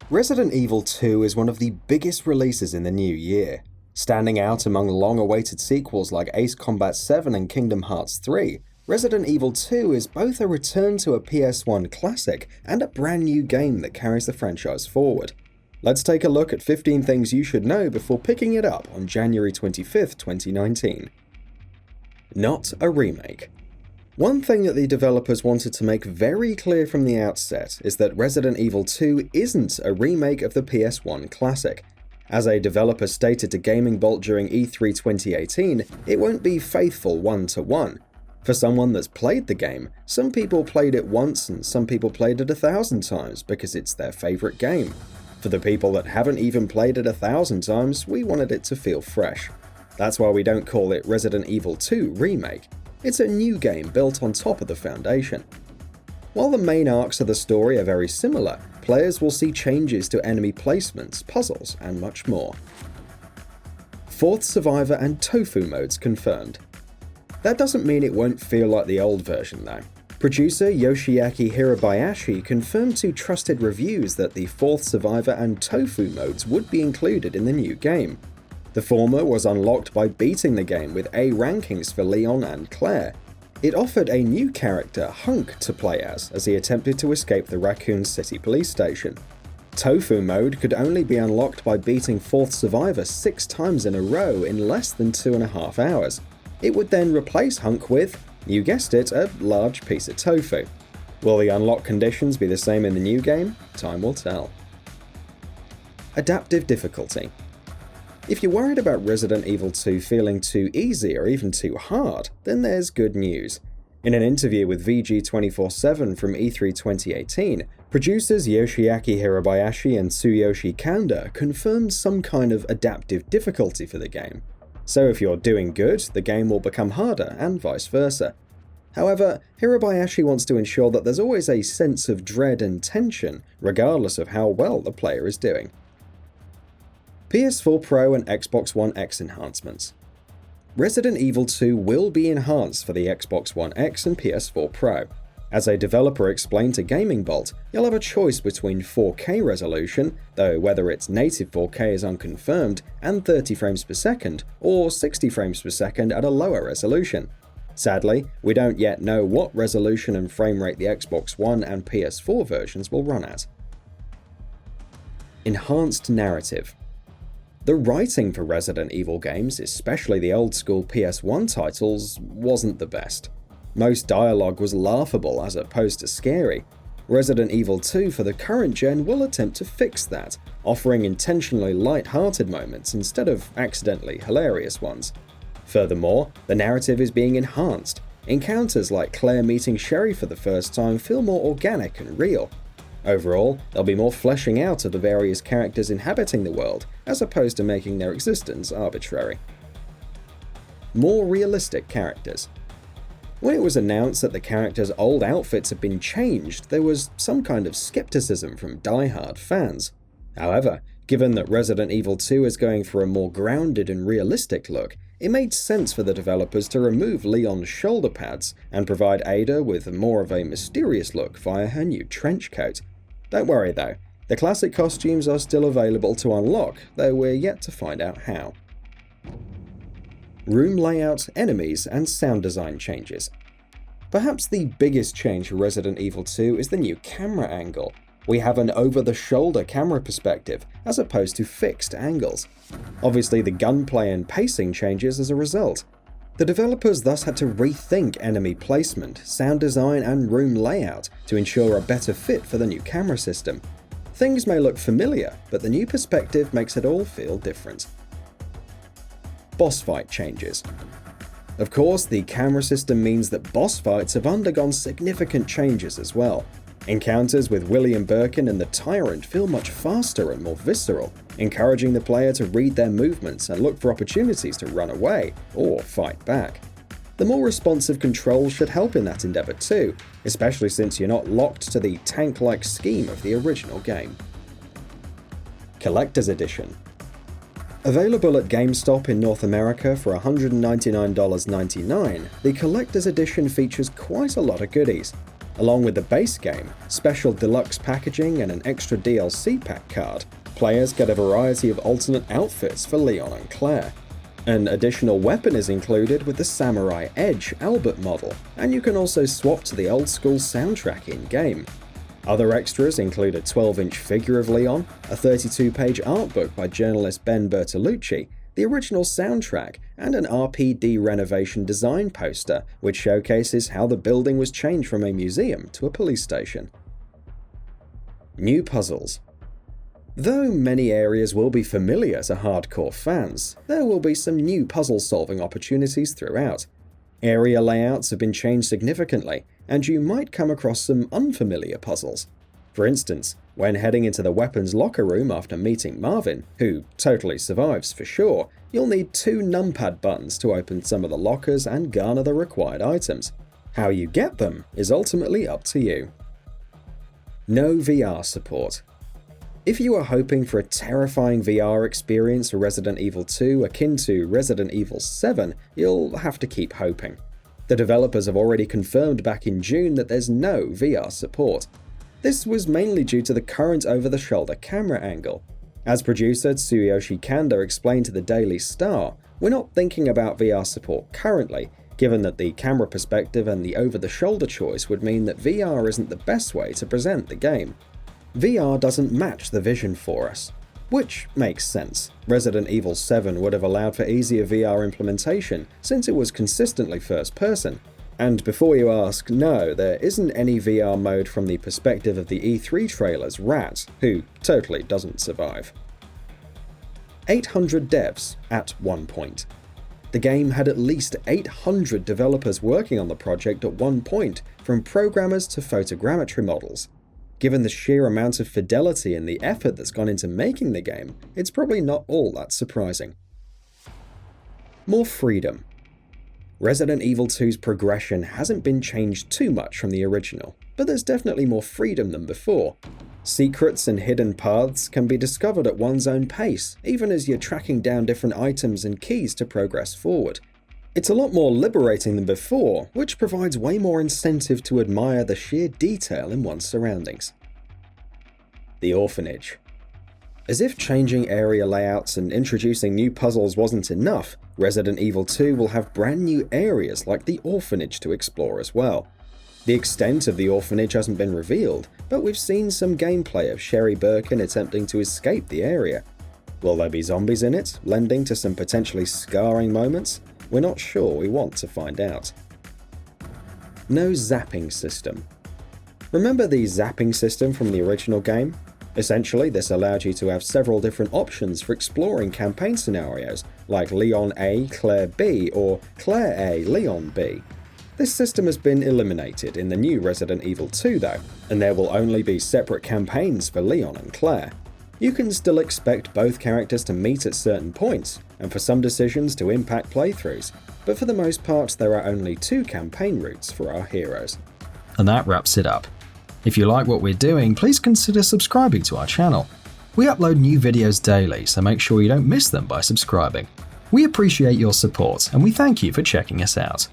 Resident Evil 2 is one of the biggest releases in the new year, standing out among long-awaited sequels like Ace Combat 7 and Kingdom Hearts 3. Resident Evil 2 is both a return to a PS1 classic and a brand new game that carries the franchise forward. Let's take a look at 15 things you should know before picking it up on January 25th, 2019. Not a remake. One thing that the developers wanted to make very clear from the outset is that Resident Evil 2 isn't a remake of the PS1 classic. As a developer stated to GamingBolt during E3 2018, it won't be faithful one-to-one. For someone that's played the game, some people played it once and some people played it 1,000 times because it's their favourite game. For the people that haven't even played it 1,000 times, we wanted it to feel fresh. That's why we don't call it Resident Evil 2 Remake. It's a new game built on top of the foundation. While the main arcs of the story are very similar, players will see changes to enemy placements, puzzles, and much more. Fourth Survivor and TOFU modes confirmed. That doesn't mean it won't feel like the old version though. Producer Yoshiaki Hirabayashi confirmed to trusted reviews that the Fourth Survivor and TOFU modes would be included in the new game. The former was unlocked by beating the game with A rankings for Leon and Claire. It offered a new character, Hunk, to play as he attempted to escape the Raccoon City police station. TOFU mode could only be unlocked by beating Fourth Survivor 6 times in a row in less than 2.5 hours. It would then replace Hunk with, you guessed it, a large piece of tofu. Will the unlock conditions be the same in the new game? Time will tell. Adaptive difficulty. If you're worried about Resident Evil 2 feeling too easy or even too hard, then there's good news. In an interview with VG247 from E3 2018, producers Yoshiaki Hirabayashi and Tsuyoshi Kanda confirmed some kind of adaptive difficulty for the game. So if you're doing good, the game will become harder, and vice versa. However, Hirabayashi wants to ensure that there's always a sense of dread and tension, regardless of how well the player is doing. PS4 Pro and Xbox One X enhancements. Resident Evil 2 will be enhanced for the Xbox One X and PS4 Pro. As a developer explained to GamingBolt, you'll have a choice between 4K resolution, though whether it's native 4K is unconfirmed, and 30 frames per second, or 60 frames per second at a lower resolution. Sadly, we don't yet know what resolution and frame rate the Xbox One and PS4 versions will run at. Enhanced narrative. The writing for Resident Evil games, especially the old-school PS1 titles, wasn't the best. Most dialogue was laughable as opposed to scary. Resident Evil 2 for the current gen will attempt to fix that, offering intentionally light-hearted moments instead of accidentally hilarious ones. Furthermore, the narrative is being enhanced. Encounters like Claire meeting Sherry for the first time feel more organic and real. Overall, there'll be more fleshing out of the various characters inhabiting the world, as opposed to making their existence arbitrary. More realistic characters. When it was announced that the characters' old outfits had been changed, there was some kind of skepticism from die-hard fans. However, given that Resident Evil 2 is going for a more grounded and realistic look, it made sense for the developers to remove Leon's shoulder pads and provide Ada with more of a mysterious look via her new trench coat. Don't worry though, the classic costumes are still available to unlock, though we're yet to find out how. Room layout, enemies, and sound design changes. Perhaps the biggest change for Resident Evil 2 is the new camera angle. We have an over-the-shoulder camera perspective, as opposed to fixed angles. Obviously, the gunplay and pacing changes as a result. The developers thus had to rethink enemy placement, sound design, and room layout to ensure a better fit for the new camera system. Things may look familiar, but the new perspective makes it all feel different. Boss fight changes. Of course, the camera system means that boss fights have undergone significant changes as well. Encounters with William Birkin and the Tyrant feel much faster and more visceral, encouraging the player to read their movements and look for opportunities to run away or fight back. The more responsive controls should help in that endeavor too, especially since you're not locked to the tank-like scheme of the original game. Collector's Edition. Available at GameStop in North America for $199.99, the Collector's Edition features quite a lot of goodies. Along with the base game, special deluxe packaging, and an extra DLC pack card, players get a variety of alternate outfits for Leon and Claire. An additional weapon is included with the Samurai Edge Albert model, and you can also swap to the old-school soundtrack in-game. Other extras include a 12-inch figure of Leon, a 32-page art book by journalist Ben Bertolucci, the original soundtrack, and an RPD renovation design poster, which showcases how the building was changed from a museum to a police station. New puzzles. Though many areas will be familiar to hardcore fans, there will be some new puzzle-solving opportunities throughout. Area layouts have been changed significantly, and you might come across some unfamiliar puzzles. For instance, when heading into the weapons locker room after meeting Marvin, who totally survives for sure, you'll need 2 numpad buttons to open some of the lockers and garner the required items. How you get them is ultimately up to you. No VR support. If you are hoping for a terrifying VR experience for Resident Evil 2 akin to Resident Evil 7, you'll have to keep hoping. The developers have already confirmed back in June that there's no VR support. This was mainly due to the current over-the-shoulder camera angle. As producer Tsuyoshi Kanda explained to the Daily Star, "We're not thinking about VR support currently, given that the camera perspective and the over-the-shoulder choice would mean that VR isn't the best way to present the game. VR doesn't match the vision for us." Which makes sense. Resident Evil 7 would have allowed for easier VR implementation since it was consistently first person. And before you ask, no, there isn't any VR mode from the perspective of the E3 trailer's Rat, who totally doesn't survive. 800 devs at one point. The game had at least 800 developers working on the project at one point, from programmers to photogrammetry models. Given the sheer amount of fidelity and the effort that's gone into making the game, it's probably not all that surprising. More freedom. Resident Evil 2's progression hasn't been changed too much from the original, but there's definitely more freedom than before. Secrets and hidden paths can be discovered at one's own pace, even as you're tracking down different items and keys to progress forward. It's a lot more liberating than before, which provides way more incentive to admire the sheer detail in one's surroundings. The Orphanage. As if changing area layouts and introducing new puzzles wasn't enough, Resident Evil 2 will have brand new areas like the Orphanage to explore as well. The extent of the Orphanage hasn't been revealed, but we've seen some gameplay of Sherry Birkin attempting to escape the area. Will there be zombies in it, lending to some potentially scarring moments? We're not sure, we want to find out. No zapping system. Remember the zapping system from the original game? Essentially, this allowed you to have several different options for exploring campaign scenarios, like Leon A, Claire B, or Claire A, Leon B. This system has been eliminated in the new Resident Evil 2 though, and there will only be separate campaigns for Leon and Claire. You can still expect both characters to meet at certain points, and for some decisions to impact playthroughs, but for the most part there are only 2 campaign routes for our heroes. And that wraps it up. If you like what we're doing, please consider subscribing to our channel. We upload new videos daily, so make sure you don't miss them by subscribing. We appreciate your support, and we thank you for checking us out.